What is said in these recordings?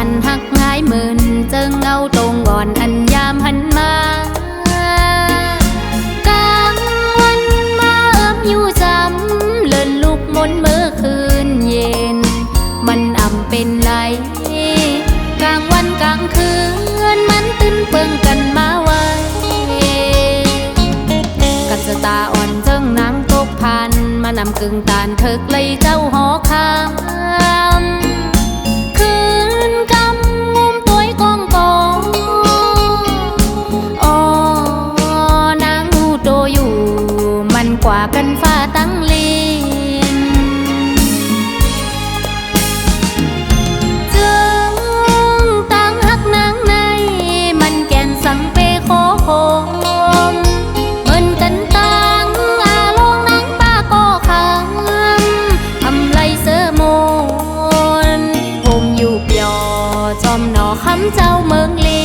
ปันหักง่ายหมื่นเจิงเอาตรงก่อนอันยามหันมากลางวันมาอยู่จำเลินลุกมนเมื่อคืนเย็นมันอ่ำเป็นไรกลางวันกลางคืนมันตื้นเปิงกันมาไว้กันสตาอ่อนเจิงนางตกพันมานำกึ่งตานเถิกเลยเจ้าหอคำคืนกำงุมตัวกองกองอ๋อนางหูโตอยู่มันกว่ากันฟ้าตั้งลินจึงตั้งหักนางในมันแก่นสังเปโคโคมเหมือนกันตั้งอาลงนางป้าก็คำทำไรเสือโมนผมอยู่เปียวจอมหนอคำเจ้าเมืองลี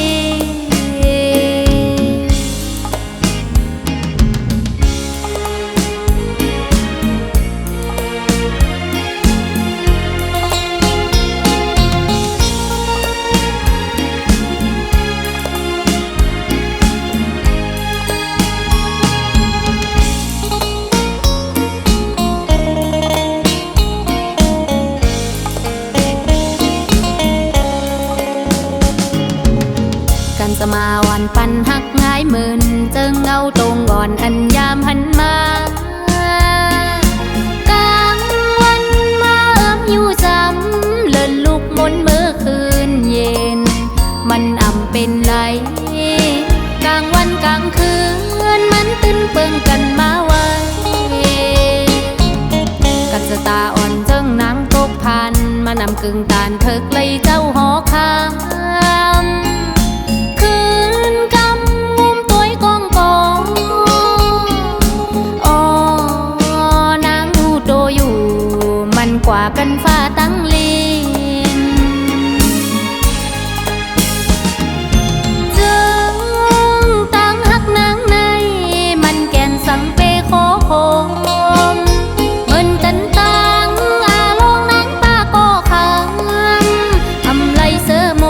กันสมาวันปันหักง่ายหมื่นเจิงเอาตรงก่อนอันยามหันมากลางวันมาอยู่จำเลินลุกมนเมื่อคืนเย็นมันอ่ำเป็นไรกลางวันกลางคืนมันตื้นเปิงกันมาไว้กันสตาอ่อนเจิงนางตกพันมานำกึ่งตานเถิกเลยเจ้าหอคำกว่ากันฟ้าตั้งลินจึงตั้งหักนางในมันแก่นสังเปโคโคมเหมือนกันตั้งอาลงนางป้าก็คำทำไรเสือโม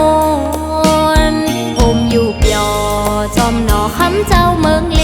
นผมอยู่เปียวจอมหนอคำเจ้าเมืองลี